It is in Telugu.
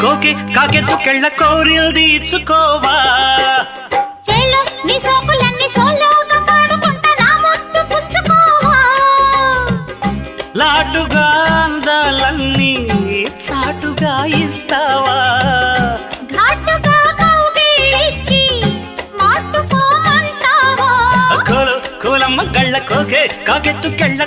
కోకి కాకెత్తుకెళ్ళ కోరిల్ది ఇచ్చుకోవా చేలో నీ సోకులన్నీ సోలోగా పాడుకుంటా నా ముద్దు పుచ్చుకోవా లాటుగా అందాలన్నీ చాటుగా ఇస్తావా ఘాటుగా కౌగిలించి మాటుకోమంటావా కోలమ్మ గళ్ళ కోకే కాకెత్తుకెళ్ళ